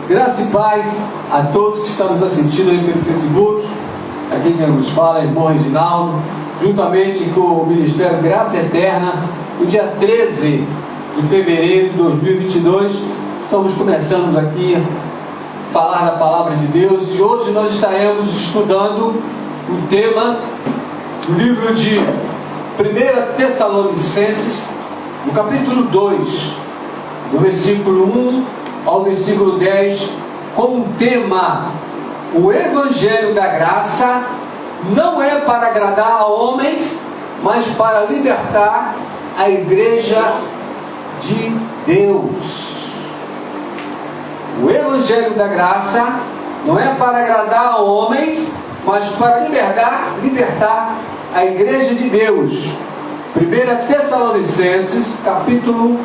Graça e paz a todos que estão nos assistindo aí pelo Facebook. Aqui quem nos fala é o irmão Reginaldo, juntamente com o Ministério Graça Eterna. No dia 13 de fevereiro de 2022, estamos começando aqui a falar da Palavra de Deus. E hoje nós estaremos estudando o tema do livro de 1 Tessalonicenses, no capítulo 2, do versículo 1 ao versículo 10, com o tema: o Evangelho da Graça não é para agradar a homens, mas para libertar a Igreja de Deus. O Evangelho da Graça não é para agradar a homens, mas para libertar a Igreja de Deus. 1 Tessalonicenses, capítulo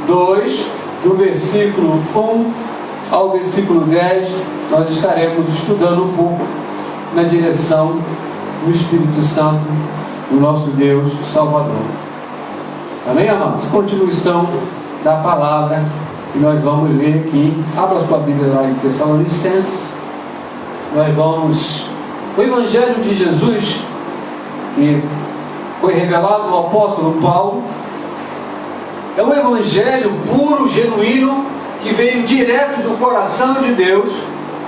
2, do versículo 1 ao versículo 10, nós estaremos estudando um pouco na direção do Espírito Santo, do nosso Deus Salvador. Amém, amados? Continuação da palavra que nós vamos ler aqui. Abra sua Bíblia lá em Tessalonicenses. Nós vamos... O Evangelho de Jesus, que foi revelado ao apóstolo Paulo, é um evangelho puro, genuíno, que veio direto do coração de Deus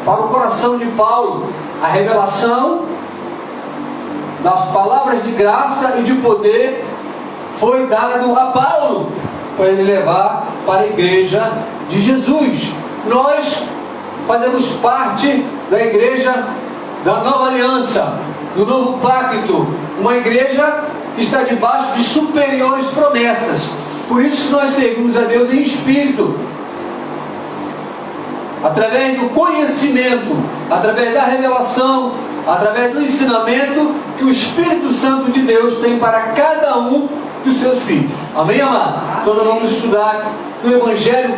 para o coração de Paulo. A revelação das palavras de graça e de poder foi dado a Paulo para ele levar para a igreja de Jesus. Nós fazemos parte da igreja da nova aliança, do novo pacto, uma igreja que está debaixo de superiores promessas. Por isso que nós servimos a Deus em espírito, através do conhecimento, através da revelação, através do ensinamento que o Espírito Santo de Deus tem para cada um dos seus filhos. Amém, amado? Então nós vamos estudar que o Evangelho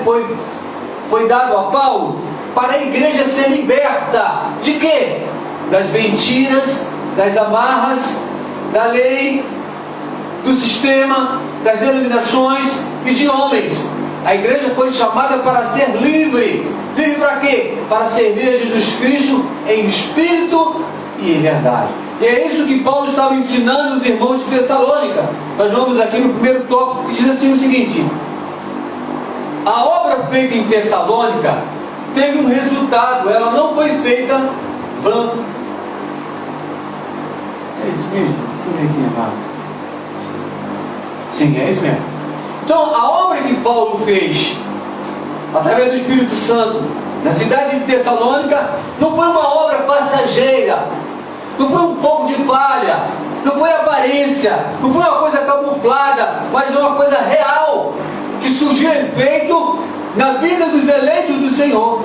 foi dado a Paulo para a igreja ser liberta de quê? Das mentiras, das amarras, da lei, do sistema, das denominações e de homens. A igreja foi chamada para ser livre. Livre para quê? Para servir a Jesus Cristo em espírito e em verdade. E é isso que Paulo estava ensinando os irmãos de Tessalônica. Nós vamos aqui no primeiro tópico, que diz assim o seguinte: a obra feita em Tessalônica teve um resultado, ela não foi feita vã. É isso mesmo? Deixa eu ver aqui, amado. Sim, é isso mesmo. Então, a obra que Paulo fez através do Espírito Santo na cidade de Tessalônica não foi uma obra passageira, não foi um fogo de palha, não foi aparência, não foi uma coisa camuflada, mas uma coisa real que surgiu efeito na vida dos eleitos do Senhor.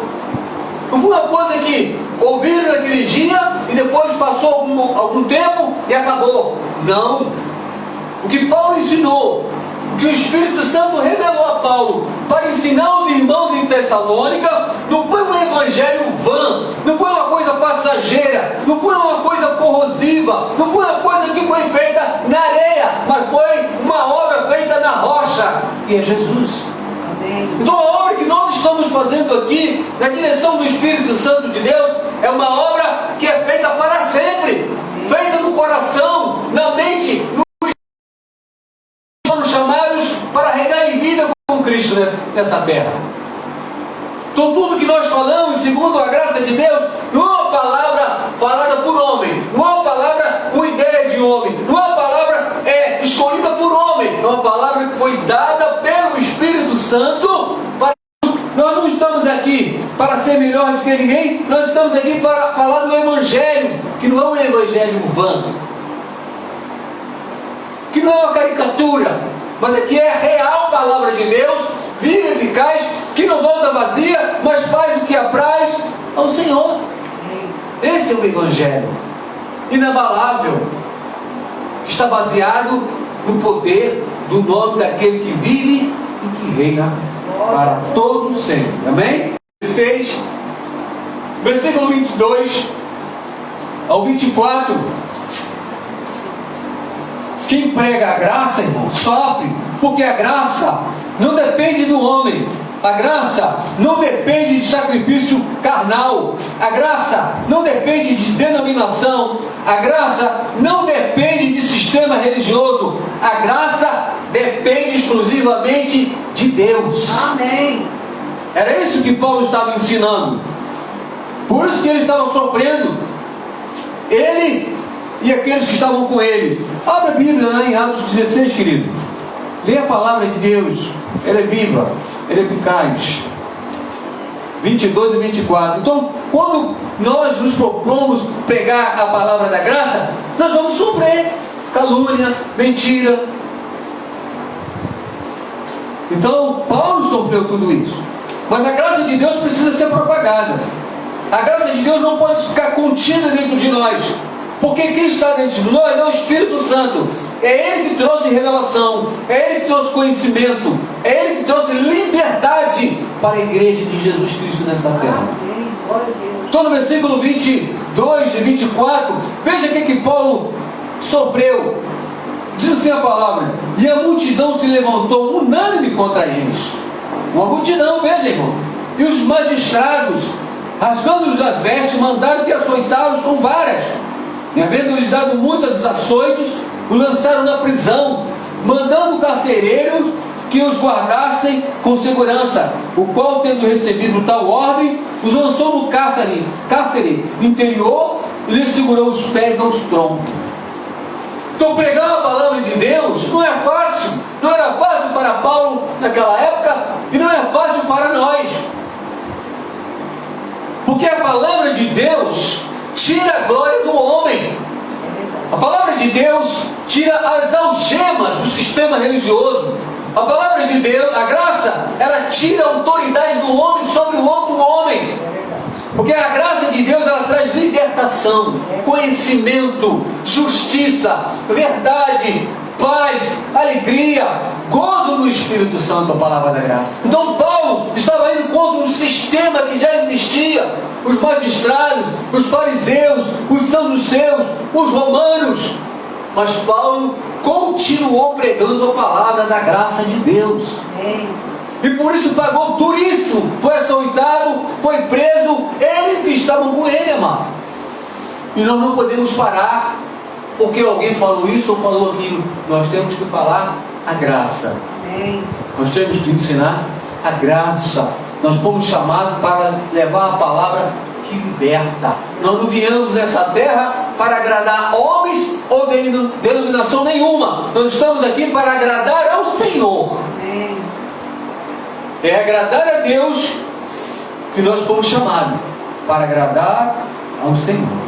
Não foi uma coisa que ouviram naquele dia e depois passou algum tempo e acabou. Não. O que Paulo ensinou, o que o Espírito Santo revelou a Paulo para ensinar os irmãos em Tessalônica, não foi um evangelho vã, não foi uma coisa passageira, não foi uma coisa corrosiva, não foi uma coisa que foi feita na areia, mas foi uma obra feita na rocha, que é Jesus. Amém. Então a obra que nós estamos fazendo aqui, na direção do Espírito Santo de Deus, é uma obra que é feita para sempre. Amém. Feita no coração, na mente, chamados para reinar em vida com Cristo nessa terra. Então tudo que nós falamos, segundo a graça de Deus, não é uma palavra falada por homem, não é uma palavra com ideia de homem, não é uma palavra escolhida por homem, é uma palavra que foi dada pelo Espírito Santo. Nós não estamos aqui para ser melhores do que ninguém, nós estamos aqui para falar do Evangelho, que não é um Evangelho vã, que não é uma caricatura, mas aqui é a real palavra de Deus, viva e eficaz, que não volta vazia, mas faz o que apraz ao Senhor. Esse é o Evangelho inabalável, que está baseado no poder do nome daquele que vive e que reina para todo sempre. Amém? 16, versículo 22 ao 24. Quem prega a graça, irmão, sofre, porque a graça não depende do homem, A graça não depende de sacrifício carnal. A graça não depende de denominação. A graça não depende de sistema religioso. A graça depende exclusivamente de Deus. Amém. Era isso que Paulo estava ensinando. Por isso que ele estava sofrendo. Ele e aqueles que estavam com ele. Abra a Bíblia lá em Atos 16, querido. Leia a palavra de Deus. Ela é viva, ela é eficaz. 22 e 24. Então, quando nós nos propomos pregar a palavra da graça, nós vamos sofrer calúnia, mentira. Então, Paulo sofreu tudo isso. Mas a graça de Deus precisa ser propagada. A graça de Deus não pode ficar contida dentro de nós. Porque quem está dentro de nós é o Espírito Santo. É Ele que trouxe revelação, é Ele que trouxe conhecimento, é Ele que trouxe liberdade para a igreja de Jesus Cristo nessa terra. Amém. Glória a Deus. Então no versículo 22 e 24, veja o que Paulo sofreu. Diz assim a palavra: e a multidão se levantou unânime contra eles. Uma multidão, veja, irmão. E os magistrados, rasgando-lhes as vestes, mandaram que açoitá-los com varas. E havendo-lhes dado muitas açoites, o lançaram na prisão, mandando o carcereiro que os guardassem com segurança, o qual, tendo recebido tal ordem, os lançou no cárcere interior e lhes segurou os pés aos troncos. Então pregar a palavra de Deus não é fácil. Não era fácil para Paulo naquela época e não é fácil para nós. Porque a palavra de Deus tira a glória do homem. A palavra de Deus tira as algemas do sistema religioso. A palavra de Deus, a graça, ela tira a autoridade do homem sobre o outro homem. Porque a graça de Deus, ela traz libertação, conhecimento, justiça, verdade, paz, alegria, gozo no Espírito Santo, a palavra da graça. Então Paulo estava indo contra um sistema que já existia. Os magistrados, os fariseus, os saduceus, os romanos. Mas Paulo continuou pregando a palavra da graça de Deus. Amém. E por isso pagou duríssimo. Foi açoitado, foi preso. Ele que estavam com ele, amado. E nós não podemos parar porque alguém falou isso ou falou aquilo. Nós temos que falar a graça. Amém. Nós temos que ensinar a graça. Nós fomos chamados para levar a palavra que liberta. Nós não viemos nessa terra para agradar homens ou denominação nenhuma. Nós estamos aqui para agradar ao Senhor. Amém. É agradar a Deus que nós fomos chamados para agradar ao Senhor.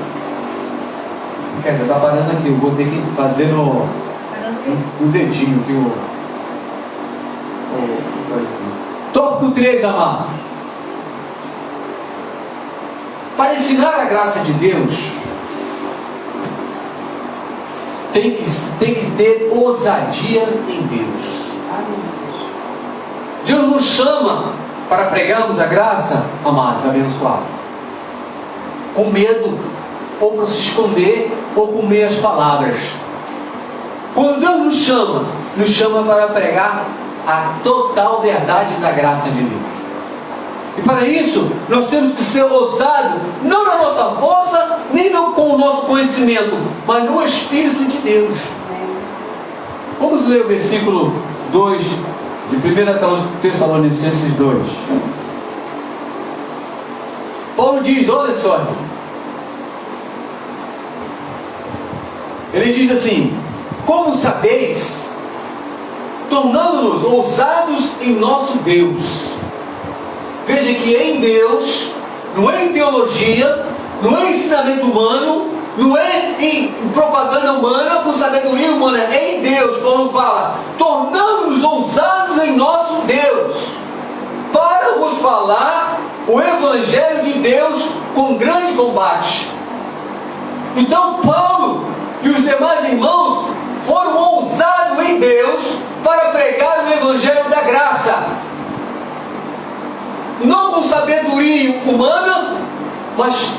Quer dizer, está parando aqui, eu vou ter que fazer no dedinho aqui tópico 3, amado. Para ensinar a graça de Deus, tem que ter ousadia em Deus. Deus nos chama para pregarmos a graça, amados, abençoados, com medo, ou para se esconder, ou com meias palavras. Quando Deus nos chama para pregar a total verdade da graça de Deus. E para isso, nós temos que ser ousados, não na nossa força, nem com o nosso conhecimento, mas no Espírito de Deus. Vamos ler o versículo 2 de 1 Tessalonicenses 2. Paulo diz, olha só, ele diz assim: como sabeis, tornando-nos ousados em nosso Deus. Veja que em Deus, não é em teologia, não é em ensinamento humano, não é em propaganda humana, com sabedoria humana, é em Deus. Paulo fala, tornando-nos ousados em nosso Deus, para vos falar o Evangelho de Deus com grande combate. Então Paulo e os demais irmãos foram ousados em Deus para pregar o Evangelho da graça, não com sabedoria humana, mas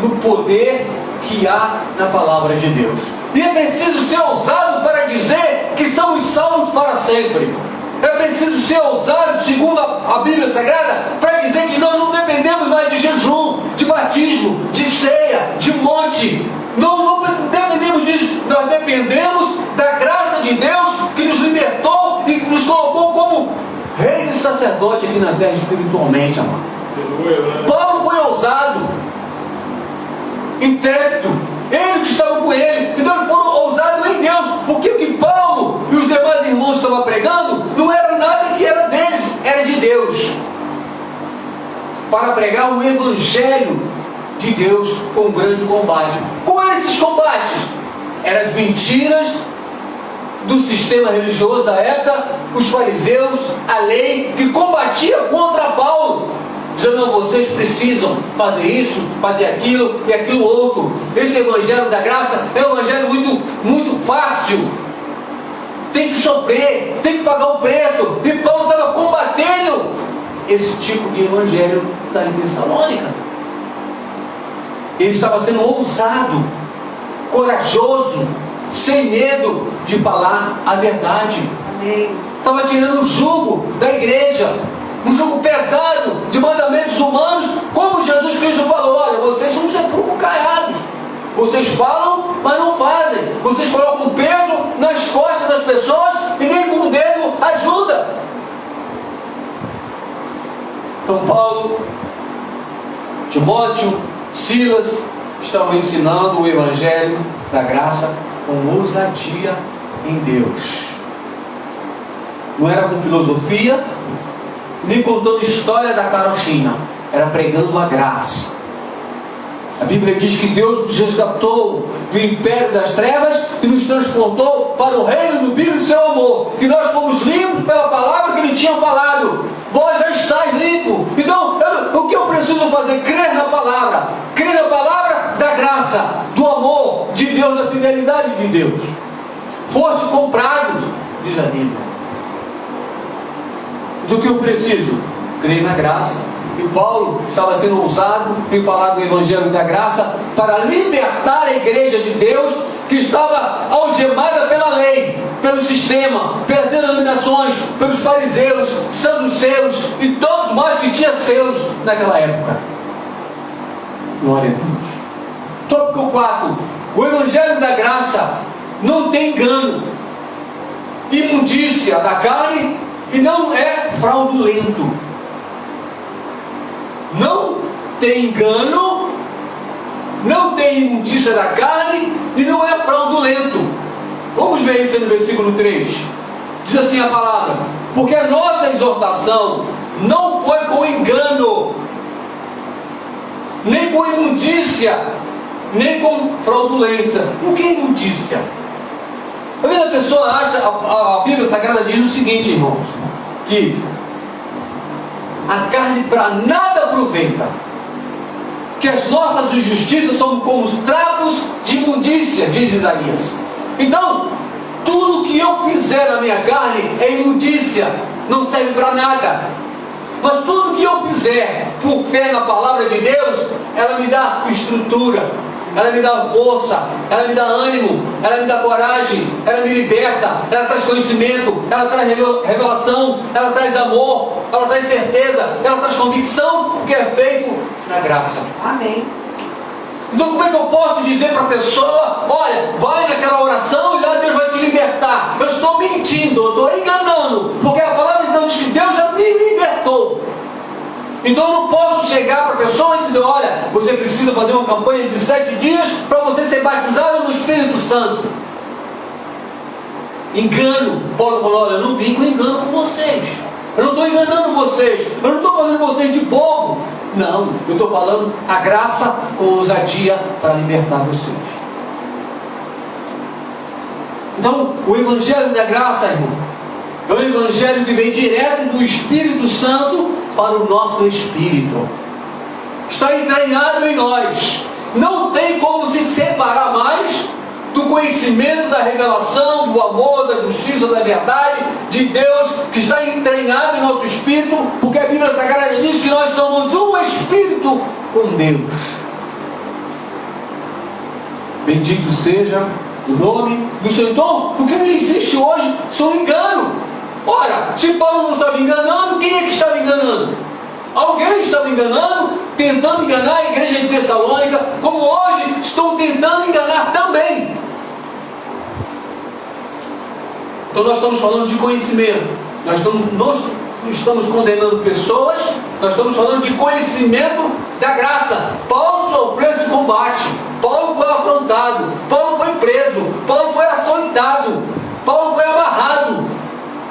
no poder que há na palavra de Deus. E é preciso ser ousado para dizer que somos salvos para sempre. É preciso ser ousado, segundo a Bíblia Sagrada para dizer que nós não dependemos mais de jejum, de batismo, de ceia, de monte. Não dependemos disso. Nós dependemos da graça de Deus que nos libertou e que nos colocou como reis e sacerdotes aqui na terra espiritualmente, amado. Paulo foi ousado, intrépido, ele que estava com ele, então ele foi ousado em Deus, porque o que Paulo e os demais irmãos estavam pregando não era nada que era deles, era de Deus, para pregar o evangelho de Deus com um grande combate. Qual eram esses combates? Eram as mentiras do sistema religioso da época, os fariseus, a lei, que combatia contra Paulo, dizendo: não, vocês precisam fazer isso, fazer aquilo e aquilo outro. Esse evangelho da graça é um evangelho muito fácil, tem que sofrer, tem que pagar o preço. E Paulo estava combatendo esse tipo de evangelho da Tessalônica. Ele estava sendo ousado, corajoso, sem medo de falar a verdade. Amém. Estava tirando o jugo da igreja, um jugo pesado de mandamentos humanos, como Jesus Cristo falou: olha, vocês são sepulcros caiados, vocês falam, mas não fazem, vocês colocam peso nas costas das pessoas e nem com o dedo ajuda. Então Paulo, Timóteo, Silas estavam ensinando o evangelho da graça com ousadia em Deus. Não era com filosofia, nem contando história da carochinha, era pregando a graça. A Bíblia diz que Deus nos resgatou do império das trevas e nos transportou para o reino do Filho do seu amor, que nós fomos limpos pela palavra que Ele tinha falado. Vós já estáis limpo. Então, o que eu preciso fazer? Crer na palavra da graça, do amor de Deus, da fidelidade de Deus. Foste comprados, diz a Bíblia. Do que eu preciso? Crer na graça. E Paulo estava sendo ousado em falar do evangelho da graça para libertar a igreja de Deus, que estava algemada pela lei, pelo sistema, pelas denominações, pelos fariseus, saduceus e todos mais que tinham seus naquela época. Glória a Deus. Tópico 4. O evangelho da graça não tem engano, imundícia da carne, e não é fraudulento. Não tem engano, não tem imundícia da carne e não é fraudulento. Vamos ver isso no versículo 3. Diz assim a palavra: porque a nossa exortação não foi com engano, nem com imundícia, nem com fraudulência. O que é imundícia? Às vezes a pessoa acha, a Bíblia Sagrada diz o seguinte, irmãos, que a carne para nada aproveita, que as nossas injustiças são como os trapos de imundícia, diz Isaías. Então, tudo que eu fizer na minha carne é imundícia, não serve para nada. Mas tudo que eu fizer por fé na palavra de Deus, ela me dá estrutura, ela me dá força, ela me dá ânimo, ela me dá coragem, ela me liberta, ela traz conhecimento, ela traz revelação, ela traz amor, ela traz certeza, ela traz convicção, que é feito na graça. Amém. Então como é que eu posso dizer para a pessoa: olha, vai naquela oração e lá Deus vai te libertar? Eu estou mentindo, eu estou enganando, porque a palavra então diz que Deus já me libertou. Então eu não posso chegar para a pessoa e dizer: olha, você precisa fazer uma campanha de 7 dias para você ser batizado no Espírito Santo. Engano. Paulo falou: olha, eu não vim com engano com vocês, eu não estou enganando vocês, eu não estou fazendo vocês de bobo. Não, eu estou falando a graça com ousadia para libertar vocês. Então, o evangelho da graça, irmão, é um evangelho que vem direto do Espírito Santo para o nosso espírito. Está entranhado em nós. Não tem como se separar mais do conhecimento, da revelação, do amor, da justiça, da verdade de Deus, que está entranhado em nosso espírito, porque a Bíblia Sagrada diz que nós somos um espírito com Deus. Bendito seja o nome do Senhor. Então, o que existe hoje são engano. Ora, se Paulo não estava enganando, quem é que estava enganando? Alguém estava enganando, tentando enganar a igreja de Tessalônica, como hoje estão tentando enganar também. Então nós estamos falando de conhecimento. Nós não estamos condenando pessoas, nós estamos falando de conhecimento da graça. Paulo sofreu esse combate, Paulo foi afrontado, Paulo foi preso, Paulo foi açoitado, Paulo foi amarrado,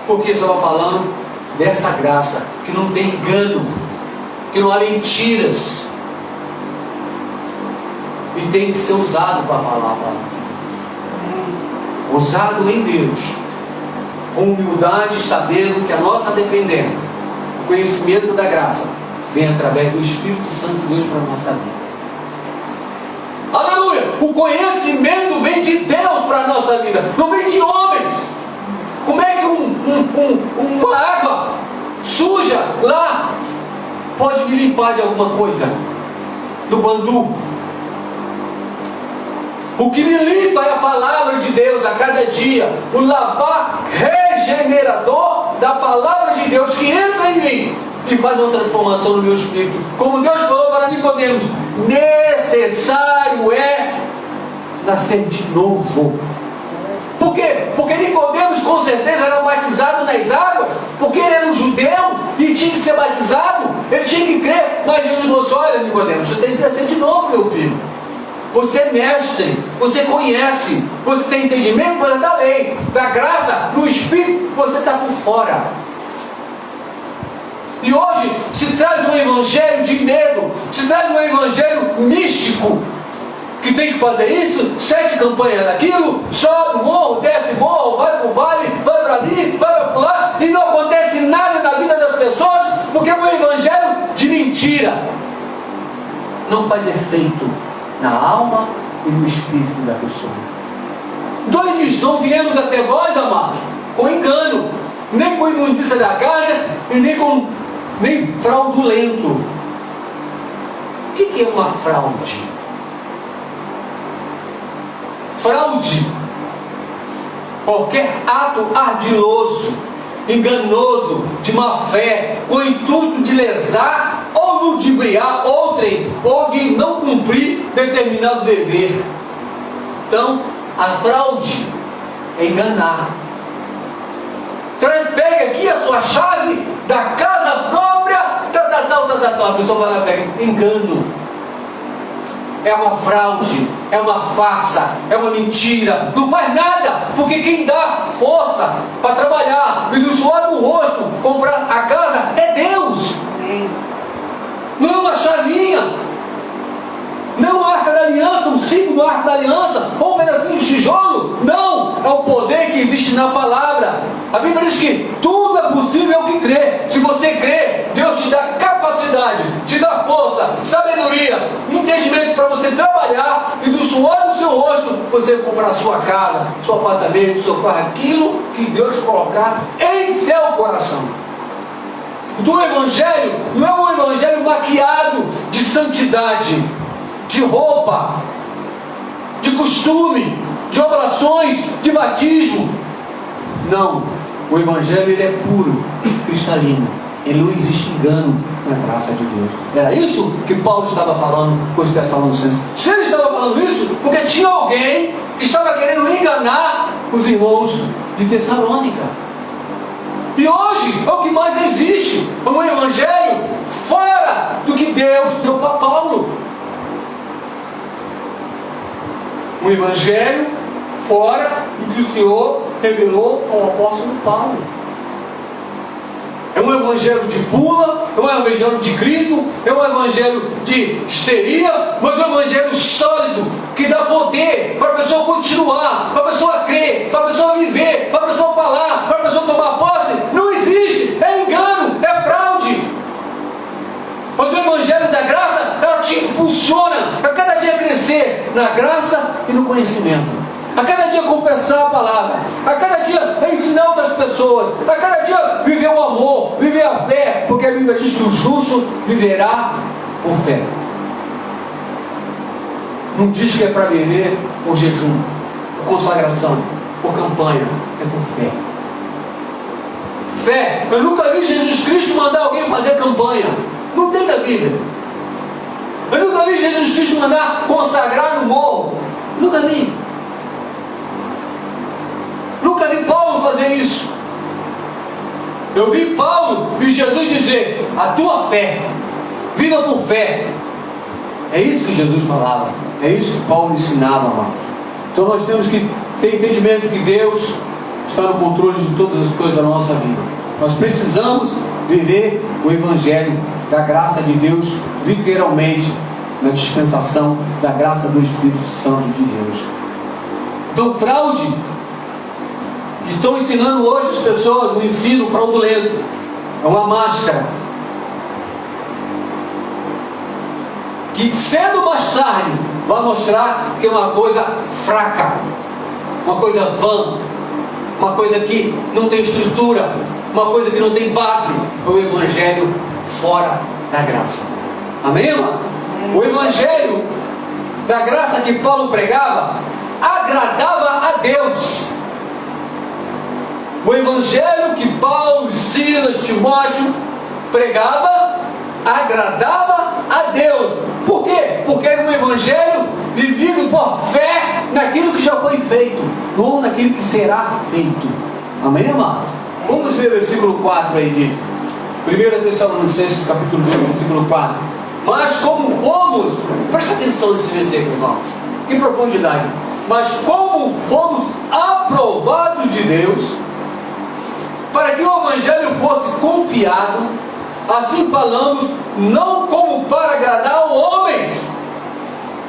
porque estava falando dessa graça, que não tem engano, que não há mentiras, e tem que ser usado para falar a palavra de Deus, usado em Deus, com humildade, sabendo que a nossa dependência, o conhecimento da graça, vem através do Espírito Santo de Deus para a nossa vida. Aleluia! O conhecimento vem de Deus para a nossa vida, não vem de homens. Como é que uma água suja lá pode me limpar de alguma coisa? Do bandu. O que me limpa é a palavra de Deus a cada dia, o lavar regenerador da palavra de Deus que entra em mim e faz uma transformação no meu espírito. Como Deus falou para Nicodemos, necessário é nascer de novo. Por quê? Porque Nicodemos com certeza era batizado nas águas, porque ele era um judeu e tinha que ser batizado, ele tinha que crer. Mas Jesus falou assim: olha, Nicodemos, você tem que nascer de novo, meu filho. Você é mestre, você conhece, você tem entendimento da lei, da graça, no Espírito, você está por fora. E hoje se traz um evangelho de medo, se traz um evangelho místico, que tem que fazer isso, 7 campanhas daquilo, sobe o morro, desce o morro, vai para o vale, vai para ali, vai para lá, e não acontece nada na vida das pessoas, porque é um evangelho de mentira. Não faz efeito na alma e no espírito da pessoa. Então ele diz: não viemos até vós, amados, com engano, nem com imundícia da carne, e nem fraudulento. O que é uma fraude? Fraude, qualquer ato ardiloso, enganoso, de má fé, com o intuito de lesar ou ludibriar outrem, ou de não cumprir determinado dever. Então, a fraude é enganar. Pega aqui a sua chave da casa própria, a pessoa vai lá e pega. Engano. É uma fraude, é uma farsa, é uma mentira, não faz nada, porque quem dá força para trabalhar e do suor do rosto comprar a casa é Deus. Não é uma chavinha, não é uma arca da aliança, um símbolo da arca da aliança, ou um pedacinho de tijolo. Não, é o poder que existe na palavra. A Bíblia diz que tudo é possível ao que crê. Se você crê, Deus te dá capacidade, te dá força, sabedoria, entendimento para você trabalhar, e do suor do seu rosto você comprar a sua casa, seu apartamento, seu carro, aquilo que Deus colocar em seu coração. Do evangelho não é um evangelho maquiado de santidade, de roupa, de costume, de oblações, de batismo. Não, o evangelho ele é puro, cristalino. Ele não existe engano na graça de Deus. Era isso que Paulo estava falando com os Tessalonicenses. Se ele estava falando isso, porque tinha alguém que estava querendo enganar os irmãos de Tessalônica. E hoje é o que mais existe, é um evangelho fora do que Deus deu para Paulo. Um evangelho fora do que o Senhor revelou ao apóstolo Paulo. É um evangelho de pula, é um evangelho de grito, é um evangelho de histeria, mas um evangelho sólido, que dá poder para a pessoa continuar, para a pessoa crer, para a pessoa viver, para a pessoa falar, para a pessoa tomar posse. Não existe, é engano, é fraude. Mas o evangelho da graça, ela te impulsiona a cada dia crescer na graça e no conhecimento. A cada dia confessar a palavra, a cada dia ensinar outras pessoas, a cada dia viver o amor, viver a fé, porque a Bíblia diz que o justo viverá por fé. Não diz que é para viver por jejum, por consagração, por campanha, é por fé. fé. Eu nunca vi Jesus Cristo mandar alguém fazer campanha. Não tem na Bíblia. Eu nunca vi Jesus Cristo mandar consagrar no morro. Nunca vi. Nunca vi Paulo fazer isso. Eu vi Paulo e Jesus dizer: a tua fé, viva por fé. É isso que Jesus falava. É isso que Paulo ensinava, amados. Então nós temos que ter entendimento que Deus está no controle de todas as coisas da nossa vida. Nós precisamos viver o Evangelho da graça de Deus, literalmente, na dispensação da graça do Espírito Santo de Deus. Então, fraude, que estão ensinando hoje as pessoas, um ensino fraudulento, é uma máscara, que cedo ou mais tarde vai mostrar que é uma coisa fraca, uma coisa vã, uma coisa que não tem estrutura, uma coisa que não tem base. É o Evangelho fora da graça. Amém, irmão? O Evangelho da graça que Paulo pregava agradava a Deus. O Evangelho que Paulo, Silas, Timóteo pregava agradava a Deus. Por quê? Porque era um Evangelho vivido por fé naquilo que já foi feito, não naquilo que será feito. Amém, irmão? Vamos ver o versículo 4 aí de 1 Tessalonicenses, capítulo 2, versículo 4. Mas como fomos, presta atenção nesse versículo, irmão, que profundidade. Mas como fomos aprovados de Deus, para que o Evangelho fosse confiado, assim falamos, não como para agradar aos homens,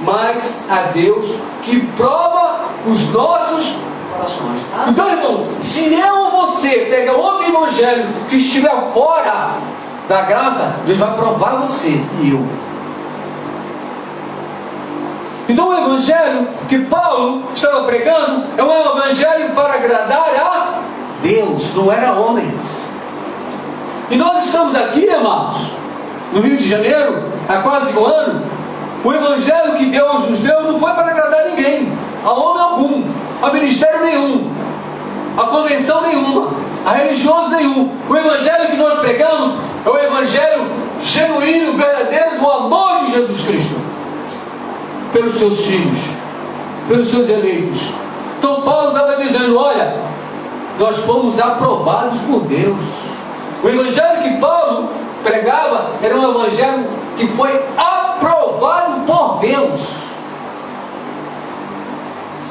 mas a Deus que prova os nossos corações. Então, irmão, se eu ou você pegar outro evangelho que estiver fora da graça, Deus vai provar você e eu. Então, o evangelho que Paulo estava pregando é um evangelho para agradar a Deus, não era homem. E nós estamos aqui, amados, no Rio de Janeiro, há quase um ano. O evangelho que Deus nos deu não foi para agradar ninguém, a homem algum, a ministério nenhum, a convenção nenhuma, a religioso nenhum. O evangelho que nós pregamos é o evangelho genuíno, verdadeiro, do amor de Jesus Cristo pelos seus filhos, pelos seus eleitos. Então Paulo estava dizendo: olha, nós fomos aprovados por Deus. O evangelho que Paulo pregava era um evangelho que foi aprovado por Deus.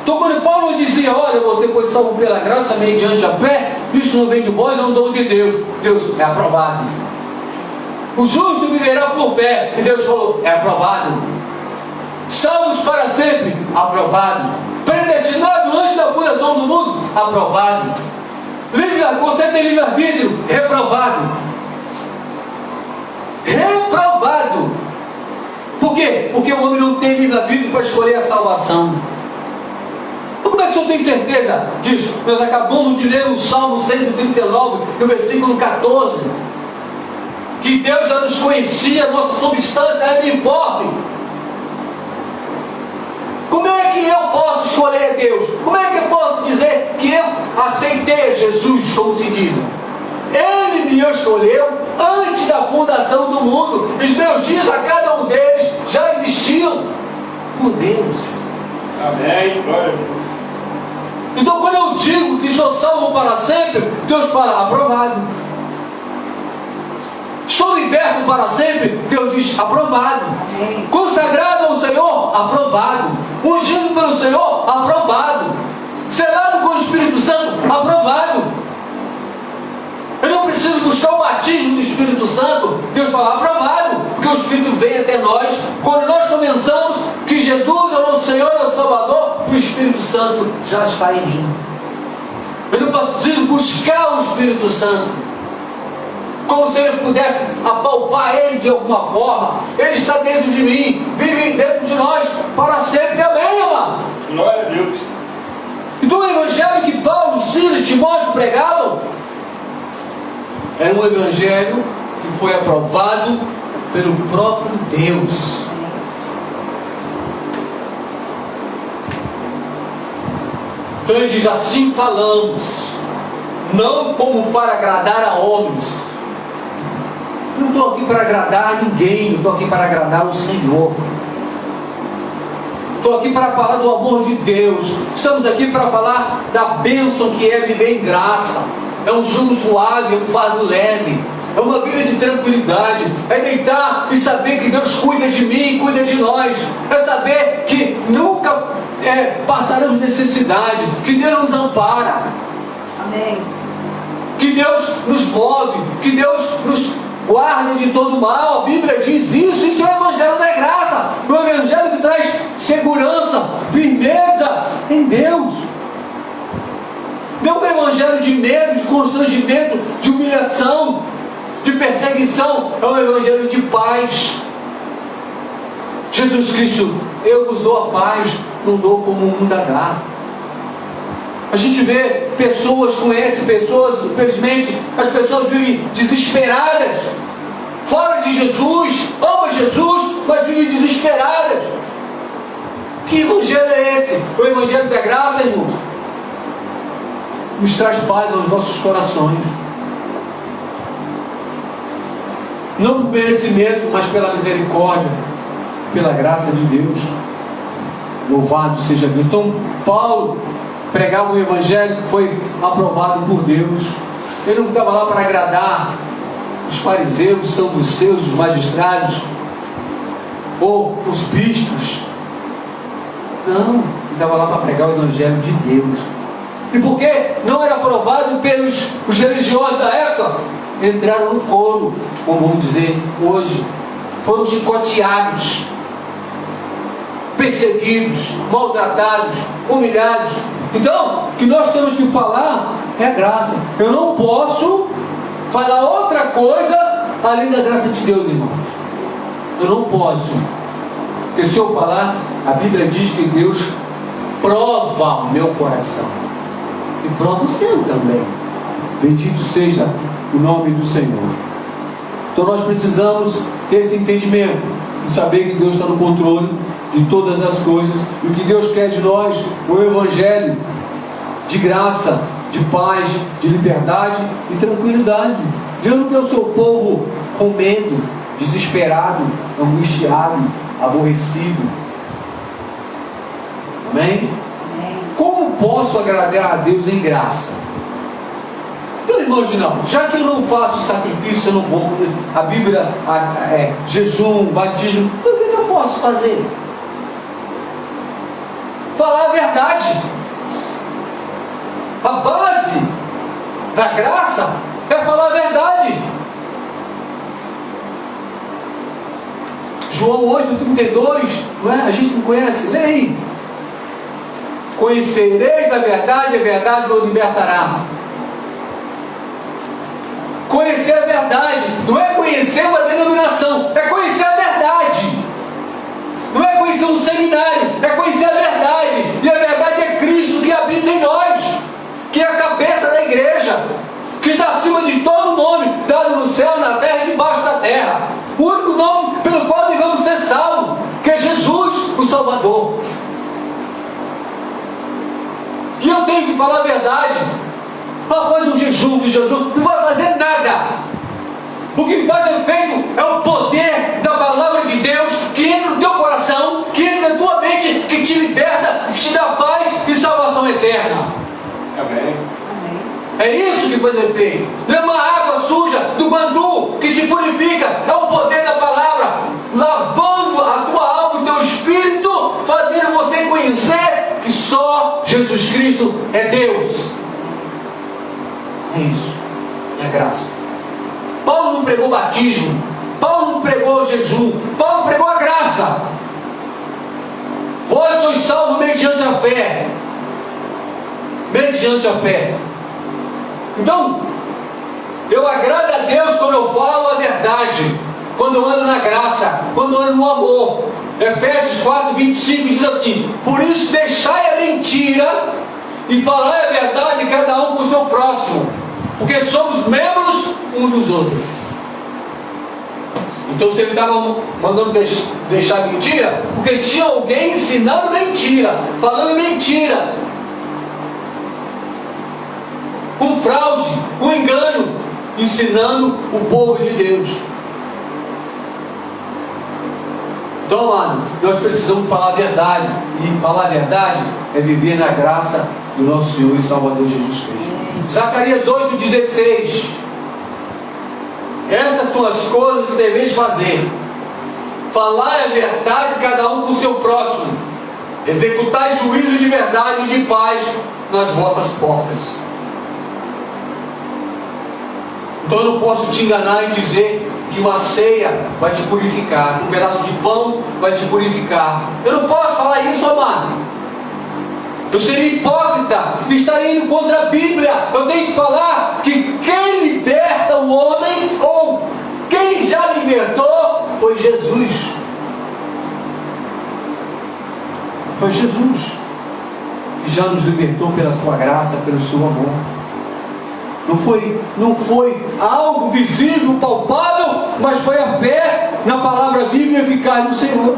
Então, quando Paulo dizia: olha, você foi salvo pela graça mediante a fé, isso não vem de vós, é um dom de Deus. Deus, é aprovado. O justo viverá por fé. E Deus falou: é aprovado. Salvos para sempre, aprovado. Predestinado antes da fundação do mundo, aprovado. Você tem livre-arbítrio, reprovado. Reprovado. Por quê? Porque o homem não tem livre-arbítrio para escolher a salvação. Como é que o senhor tem certeza disso? Nós acabamos de ler o Salmo 139, no versículo 14, que Deus já nos conhecia, nossa substância era uniforme. Como é que eu posso escolher Deus? Como é que eu posso dizer que eu aceitei Jesus, como se diz? Ele me escolheu antes da fundação do mundo. Os meus dias, a cada um deles, já existiam por Deus. Amém. Glória a Deus. Então, quando eu digo que sou salvo para sempre, Deus fala: aprovado. Estou liberto para sempre, Deus diz: aprovado. Amém. Consagrado ao Senhor, aprovado. Ungido pelo Senhor, aprovado. Selado com o Espírito Santo, aprovado. Eu não preciso buscar o batismo do Espírito Santo. Deus fala: aprovado, porque o Espírito vem até nós. Quando nós começamos que Jesus é o nosso Senhor, é o Salvador, o Espírito Santo já está em mim. Eu não preciso buscar o Espírito Santo como se ele pudesse apalpar ele de alguma forma. Ele está dentro de mim, vive dentro de nós para sempre. Amém, amado? Glória a Deus. Então o evangelho que Paulo, Silas, Timóteo pregavam era um evangelho que foi aprovado pelo próprio Deus. Então ele diz: assim falamos. não como para agradar a homens. Eu não estou aqui para agradar a ninguém, eu estou aqui para agradar o Senhor. Estou aqui para falar do amor de Deus. Estamos aqui para falar da bênção que é viver em graça. É um jugo suave, é um fardo leve, é uma vida de tranquilidade, é deitar e saber que Deus cuida de mim, cuida de nós, é saber que nunca passaremos necessidade, que Deus nos ampara. Amém. Que Deus nos move, que Deus nos guarda de todo mal. A Bíblia diz isso. Isso é o Evangelho da graça, o Evangelho que traz segurança, firmeza em Deus. Não é um Evangelho de medo, de constrangimento, de humilhação, de perseguição. É um Evangelho de paz. Jesus Cristo, eu vos dou a paz, não dou como o mundo dá. A gente vê pessoas, conhece pessoas, infelizmente, as pessoas vivem desesperadas, fora de Jesus, amam Jesus, mas vivem desesperadas. Que evangelho é esse? O evangelho da graça, irmão, nos traz paz aos nossos corações. Não por merecimento, mas pela misericórdia, pela graça de Deus. Louvado seja Deus. Então, Paulo pregava um evangelho que foi aprovado por Deus. Ele não estava lá para agradar os fariseus, os saduceus, os magistrados ou os bispos. Não, ele estava lá para pregar o evangelho de Deus. E porque não era aprovado pelos os religiosos da época, entraram no couro, como vamos dizer hoje, foram chicoteados, perseguidos, maltratados, humilhados. Então, o que nós temos que falar é a graça. Eu não posso falar outra coisa além da graça de Deus, irmão. Eu não posso. Porque se eu falar, a Bíblia diz que Deus prova o meu coração. E prova o seu também. Bendito seja o nome do Senhor. Então nós precisamos ter esse entendimento e saber que Deus está no controle de todas as coisas, e o que Deus quer de nós, o Evangelho de graça, de paz, de liberdade e tranquilidade, vendo que o seu povo com medo, desesperado, angustiado, aborrecido. Amém? Como posso agradar a Deus em graça? Então, irmãos, não, já que eu não faço sacrifício, eu não vou, a Bíblia jejum, batismo, então o que eu posso fazer? Falar a verdade. A base da graça é falar a verdade. João 8,32, não é? A gente não conhece? Lê aí. Conhecereis a verdade vos libertará. Conhecer a verdade não é conhecer uma denominação, é conhecer a verdade. Não é conhecer um seminário, é conhecer a verdade. E a verdade é Cristo que habita em nós, que é a cabeça da igreja, que está acima de todo nome dado no céu, na terra e debaixo da terra. O único nome pelo qual devemos ser salvos, que é Jesus, o Salvador. E eu tenho que falar a verdade. Faz um jejum, não vai fazer nada. O que faz efeito é o poder da palavra de Deus que entra no teu coração, que entra na tua mente, que te liberta, que te dá paz e salvação eterna. Amém. É isso que faz efeito. Não é uma água suja do bandu que te purifica. É o poder da palavra lavando a tua alma e o teu espírito, fazendo você conhecer que só Jesus Cristo é Deus. É isso. É a graça. Paulo não pregou batismo, Paulo não pregou jejum, Paulo pregou a graça. Vós sois salvos mediante a fé. Mediante a fé. Então, eu agrado a Deus quando eu falo a verdade, quando eu ando na graça, quando eu ando no amor. Efésios 4:25 diz assim: por isso deixai a mentira e falai a verdade cada um com o seu próximo, porque somos membros uns dos outros. Então se ele estava mandando deixar mentira, porque tinha alguém ensinando mentira, falando mentira, com fraude, com engano, ensinando o povo de Deus. Então, amado, nós precisamos falar a verdade. E falar a verdade é viver na graça do nosso Senhor e Salvador Jesus Cristo. Zacarias 8,16. Essas são as coisas que deveis fazer: falar a verdade, cada um com o seu próximo, executar juízo de verdade e de paz nas vossas portas. Então eu não posso te enganar e dizer que uma ceia vai te purificar, que um pedaço de pão vai te purificar. Eu não posso falar isso, amado. Eu seria hipócrita, estaria indo contra a Bíblia. Eu tenho que falar que quem liberta o homem, ou quem já libertou, foi Jesus. Foi Jesus que já nos libertou pela sua graça, pelo seu amor. Não foi algo visível, palpável, mas foi a fé na palavra viva e eficaz do Senhor.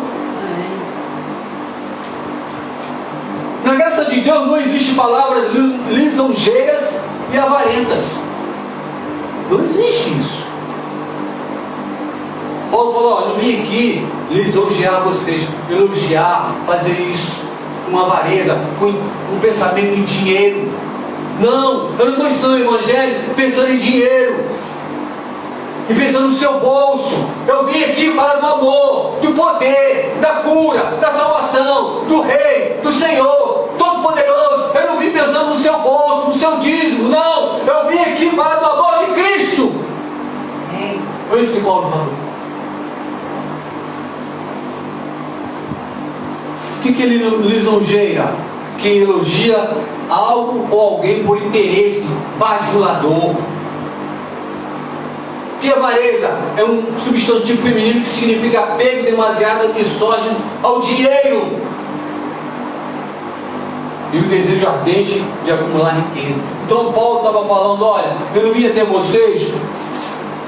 Na graça de Deus não existe palavras lisonjeiras e avarentas. Não existe isso. Paulo falou: ó, eu não vim aqui lisonjear vocês, elogiar, fazer isso com avareza, com pensamento em dinheiro. Não, eu não estou ensinando o Evangelho pensando em dinheiro e pensando no seu bolso. Eu vim aqui falar do amor, do poder, da cura, da salvação, do Rei, do Senhor Todo-Poderoso. Eu não vim pensando no seu bolso, no seu dízimo. Não, eu vim aqui falar do amor de Cristo. Foi isso que Paulo falou. O que ele lisonjeia? Que elogia algo ou alguém por interesse bajulador. Que avareza é um substantivo feminino que significa apego demasiado misógino ao dinheiro e o desejo ardente de acumular riqueza. Então Paulo estava falando: olha, eu não vim até vocês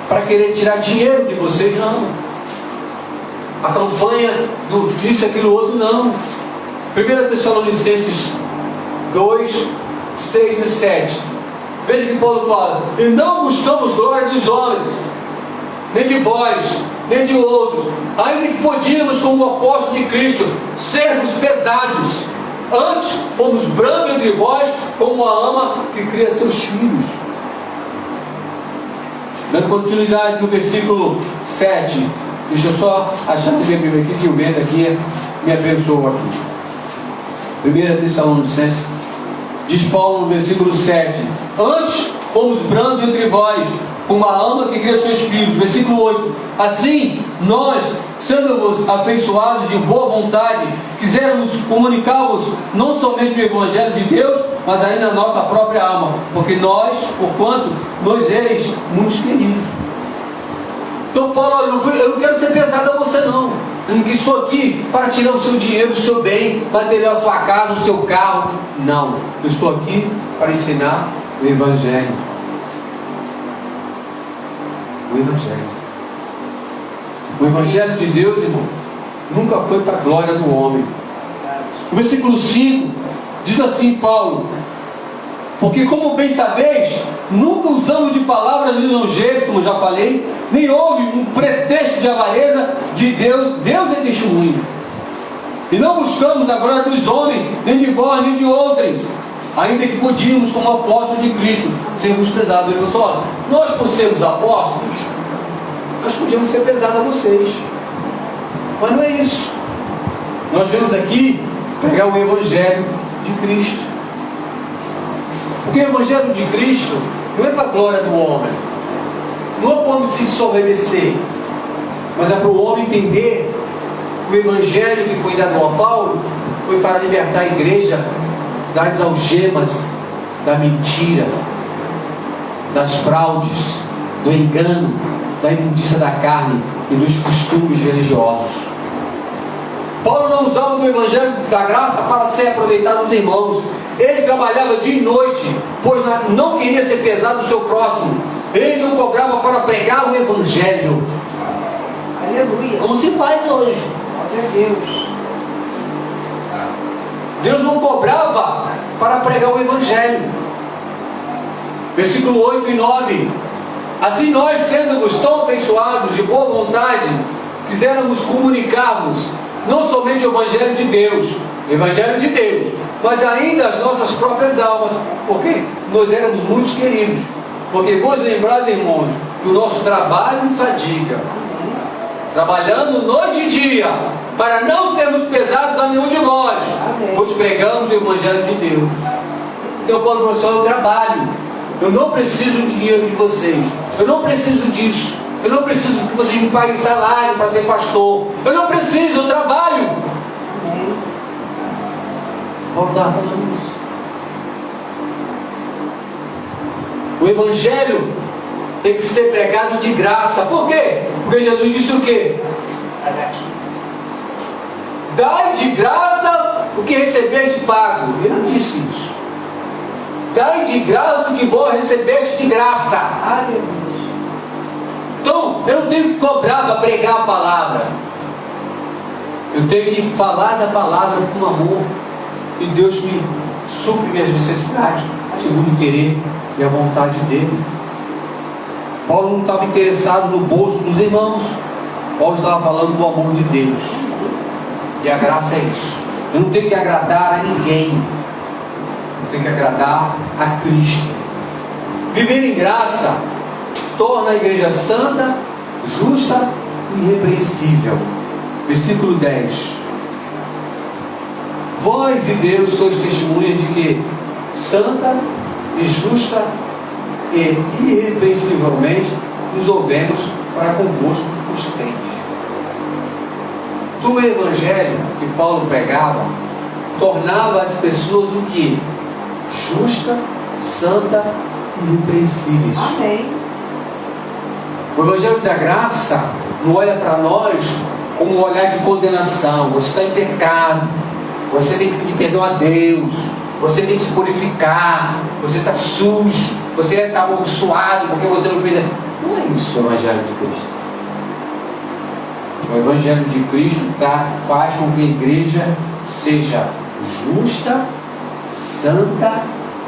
para querer tirar dinheiro de vocês, não. A campanha do isso, aquilo, outro, não. 1 Tessalonicenses 2, 6 e 7. Veja que Paulo fala: e não buscamos glória dos homens, nem de vós, nem de outros, ainda que podíamos, como o apóstolo de Cristo, sermos pesados. Antes fomos brandos entre vós, como a ama que cria seus filhos. Dando continuidade no versículo 7. Deixa eu só achar que minha Bíblia aqui, que o vento aqui me abençoa aqui. 1 Tessalonicenses, diz Paulo no versículo 7: antes fomos brandos entre vós, como a ama que cria seus filhos. Versículo 8: assim nós, sendo-vos afeiçoados de boa vontade, quisermos comunicar-vos não somente o Evangelho de Deus, mas ainda a nossa própria alma, porque nós, porquanto nós eres muitos queridos. Então Paulo: olha, eu não quero ser pesado a você, não. Eu não estou aqui para tirar o seu dinheiro, o seu bem material, a sua casa, o seu carro. Não, eu estou aqui para ensinar o Evangelho. O Evangelho. O Evangelho de Deus, irmão, nunca foi para a glória do homem. O versículo 5 diz assim, Paulo: porque como bem sabeis, nunca usamos de palavras lisonjeiras, como já falei, nem houve um pretexto de avareza de Deus. Deus é testemunho. E não buscamos a glória dos homens, nem de vós, nem de outros, ainda que podíamos, como apóstolos de Cristo, sermos pesados. Ele falou: olha, nós, por sermos apóstolos, nós podíamos ser pesados a vocês, mas não é isso. Nós viemos aqui pregar o Evangelho de Cristo, porque o Evangelho de Cristo não é para a glória do homem, não é para o homem se ensoberbecer, mas é para o homem entender que o Evangelho que foi dado a Paulo foi para libertar a igreja das algemas, da mentira, das fraudes, do engano, da imundícia da carne e dos costumes religiosos. Paulo não usava o Evangelho da graça para ser aproveitado dos irmãos. Ele trabalhava dia e noite, pois não queria ser pesado do seu próximo. Ele não cobrava para pregar o Evangelho. Aleluia. Como se faz hoje. Glória a Deus. Deus não cobrava para pregar o Evangelho. Versículo 8 e 9. Assim nós, sendo-vos tão afeiçoados de boa vontade, quiséramos comunicar-vos não somente o Evangelho de Deus, mas ainda as nossas próprias almas, porque nós éramos muito queridos. Porque vos lembrados, irmãos, que o nosso trabalho fadiga, trabalhando noite e dia, para não sermos pesados a nenhum de vós, pois pregamos o Evangelho de Deus. Então, Paulo falou assim: eu trabalho, eu não preciso do dinheiro de vocês, eu não preciso disso, eu não preciso que vocês me paguem salário para ser pastor, eu não preciso, eu trabalho. Paulo estava falando isso. O Evangelho tem que ser pregado de graça. Por quê? Porque Jesus disse o quê? Dai de graça o que recebeste pago. Ele não disse isso. Dai de graça o que vós recebeste de graça. Aleluia. Então, eu não tenho que cobrar para pregar a palavra. Eu tenho que falar da palavra com amor. E Deus me supre minhas necessidades, segundo o querer e a vontade dele. Paulo não estava interessado no bolso dos irmãos. Paulo estava falando do amor de Deus. E a graça é isso. Eu não tenho que agradar a ninguém. Eu tenho que agradar a Cristo. Viver em graça torna a igreja santa, justa e irrepreensível. Versículo 10. Vós e Deus sois testemunhas de que santa e justa e irrepreensivelmente nos ouvemos para convosco os crentes. Do Evangelho que Paulo pregava, tornava as pessoas o que? Justa, santa e irrepreensíveis. Amém. O Evangelho da graça não olha para nós como um olhar de condenação. Você está em pecado, você tem que pedir perdão a Deus, você tem que se purificar, você está sujo, você está amaldiçoado porque você não fez. Não é isso o Evangelho de Cristo. O Evangelho de Cristo faz com que a igreja seja justa, santa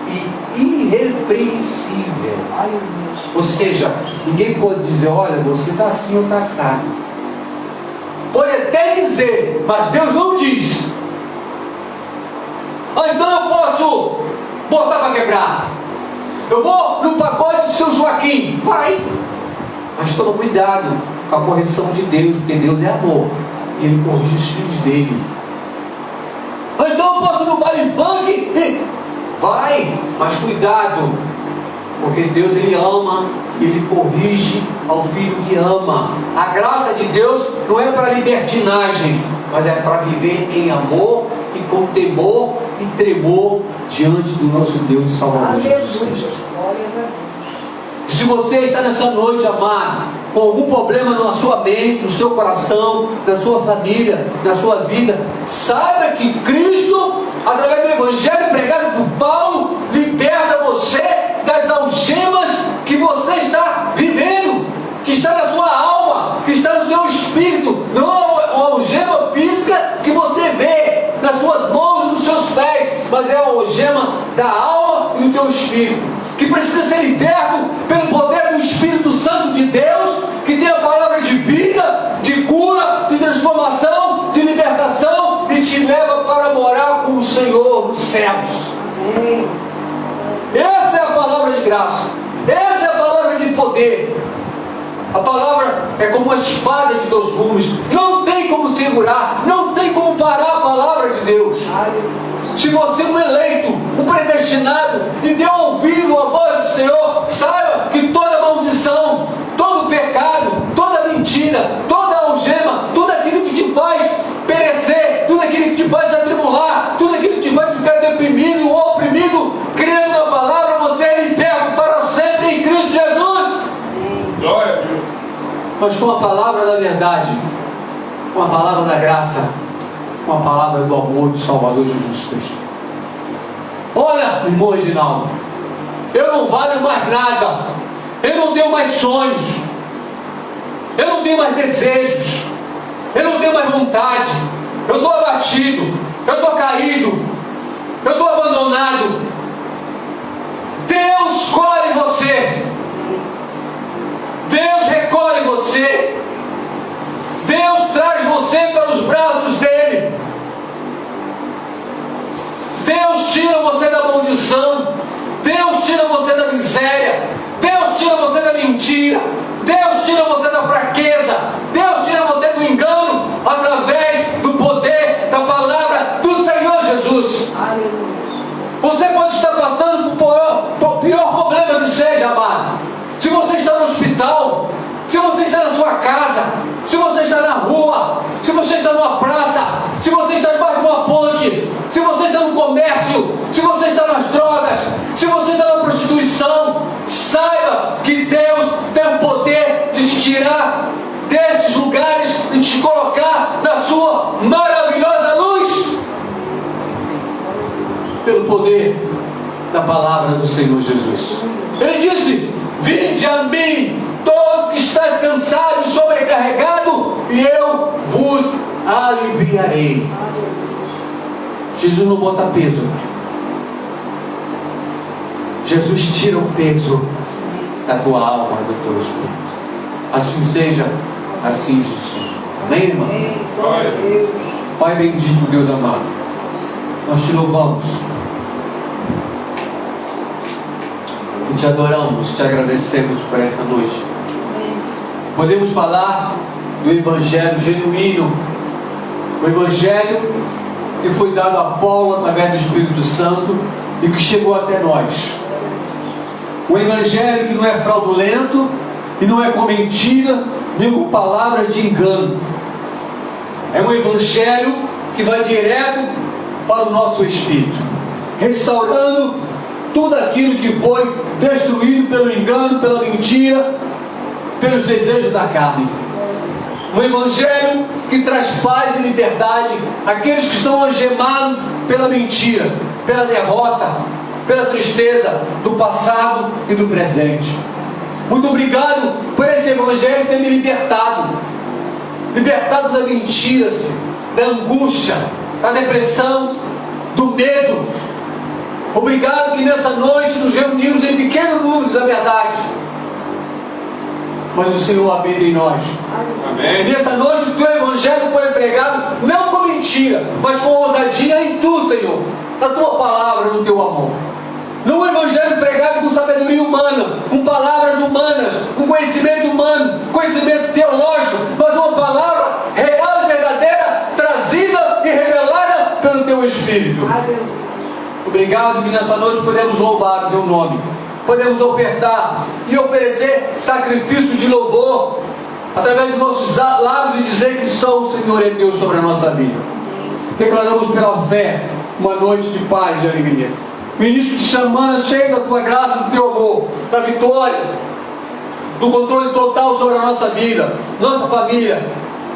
e irrepreensível. Aleluia. Ou seja, ninguém pode dizer: olha, você está assim ou está assado. Pode até dizer, mas Deus não diz. Então eu posso botar para quebrar. Eu vou no pagode do seu Joaquim. Vai. Mas toma cuidado com a correção de Deus, porque Deus é amor. E Ele corrige os filhos dele. Então eu posso no baile funk. Vai, mas cuidado. Porque Deus, Ele ama e Ele corrige ao filho que ama. A graça de Deus não é para libertinagem, mas é para viver em amor e com temor e tremor diante do nosso Deus e Salvador Jesus Cristo. Glórias a Deus. E se você está nessa noite, amado, com algum problema na sua mente, no seu coração, na sua família, na sua vida, saiba que Cristo, através do Evangelho pregado por Paulo, liberta você das algemas que você está vivendo, que está na sua alma, que está no seu espírito. Não é uma algema física que você vê nas suas mãos e nos seus pés, mas é a algema da alma e do teu espírito, que precisa ser liberto pelo poder do Espírito Santo de Deus, que tem a palavra de vida, de cura, de transformação, de libertação, e te leva para morar com o Senhor nos céus. Amém. Essa é a palavra de graça, essa é a palavra de poder. A palavra é como uma espada de dois gumes, não tem como segurar, não tem como parar a palavra de Deus. Aleluia. Se você é um eleito, um predestinado, e deu ouvido à voz do Senhor, saiba que toda maldição, todo pecado, toda mentira, toda algema, tudo aquilo que te faz perecer, tudo aquilo que te faz atribular, tudo aquilo que te faz ficar deprimido ou oprimido, crendo na palavra, você é liberto para sempre em Cristo Jesus. Glória a Deus. Mas com a palavra da verdade, com a palavra da graça, com a palavra do amor do Salvador Jesus Cristo. Olha, irmão Reginaldo, eu não valho mais nada, eu não tenho mais sonhos, eu não tenho mais desejos, eu não tenho mais vontade, eu estou abatido, eu estou caído, eu estou abandonado. Deus escolhe você. Deus recolhe você. Deus traz você para os braços dele. Deus tira você da maldição. Deus tira você da miséria. Deus tira você da mentira. Deus tira você da fraqueza. Deus tira você do engano através do poder da palavra do Senhor Jesus. Aleluia. Você pode estar passando por pior problema que seja, amado. Se você está no hospital, se você está na sua casa, se você está na rua, se você está numa praça, se você está debaixo de uma ponte, se você está no comércio, se você está nas drogas, se você está na prostituição, saiba que Deus tem o poder de te tirar desses lugares e te colocar na sua maravilhosa luz. Pelo poder da palavra do Senhor Jesus. Ele disse: vinde a mim, todos que estáis cansados e sobrecarregados, e eu vos aliviarei. Jesus não bota peso. Jesus tira o peso da tua alma, do teu espírito. Assim seja, assim diz o Senhor. Amém, irmão? Amém. Glória a Deus. Pai bendito, Deus amado, nós te louvamos e te adoramos, te agradecemos por esta noite. Amém. Podemos falar do Evangelho genuíno, o Evangelho que foi dado a Paulo através do Espírito Santo e que chegou até nós. O Evangelho que não é fraudulento e não é com mentira, nem com palavras de engano. É um Evangelho que vai direto para o nosso espírito, restaurando tudo aquilo que foi destruído pelo engano, pela mentira, pelos desejos da carne. Um Evangelho que traz paz e liberdade àqueles que estão algemados pela mentira, pela derrota, pela tristeza do passado e do presente. Muito obrigado por esse Evangelho ter me libertado da mentira, Senhor, da angústia, da depressão, do medo. Obrigado que nessa noite nos reunimos em pequenos números, é verdade, mas o Senhor habita em nós. Amém. E nessa noite o teu Evangelho foi pregado não com mentira, mas com ousadia em tu, Senhor, na tua palavra, no teu amor. Não um Evangelho pregado com sabedoria humana, com palavras humanas, com conhecimento humano, conhecimento teológico, mas uma palavra real e verdadeira, trazida e revelada pelo teu Espírito. Aleluia. Obrigado que nessa noite podemos louvar o teu nome, podemos ofertar e oferecer sacrifício de louvor através dos nossos lábios e dizer que só o Senhor é Deus sobre a nossa vida. Declaramos pela fé uma noite de paz e de alegria. O início de semana cheio da tua graça, do teu amor, da vitória, do controle total sobre a nossa vida, nossa família,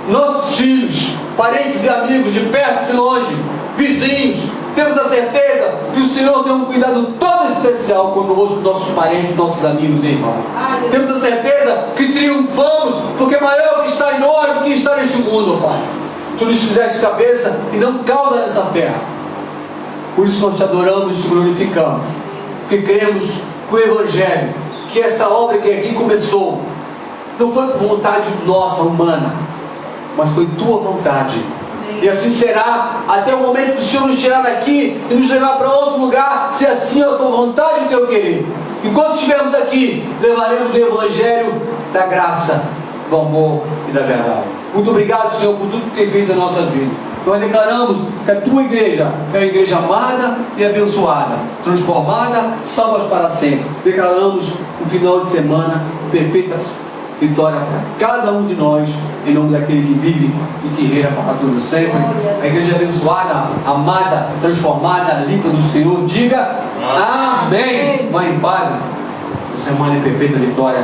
nossos filhos, parentes e amigos, de perto e de longe, vizinhos. Temos a certeza que o Senhor tem um cuidado todo especial conosco, nossos parentes, nossos amigos e irmãos. Temos a certeza que triunfamos, porque maior é o que está em nós do que está neste mundo, Pai. Tu nos fizeste cabeça e não cauda nessa terra. Por isso nós te adoramos e te glorificamos, porque cremos que o Evangelho, que essa obra que aqui começou, não foi por vontade nossa, humana, mas foi tua vontade. E assim será até o momento que o Senhor nos tirar daqui e nos levar para outro lugar, se assim é a tua vontade e o teu querer. Enquanto estivermos aqui, levaremos o Evangelho da graça, do amor e da verdade. Muito obrigado, Senhor, por tudo que tem feito na nossa vida. Nós declaramos que a tua igreja é uma igreja amada e abençoada, transformada, salva para sempre. Declaramos um final de semana perfeita vitória para cada um de nós, em nome daquele que vive e que reina para tudo sempre. A igreja abençoada, amada, transformada, limpa do Senhor, diga amém. Mãe e Pai, a semana é perfeita vitória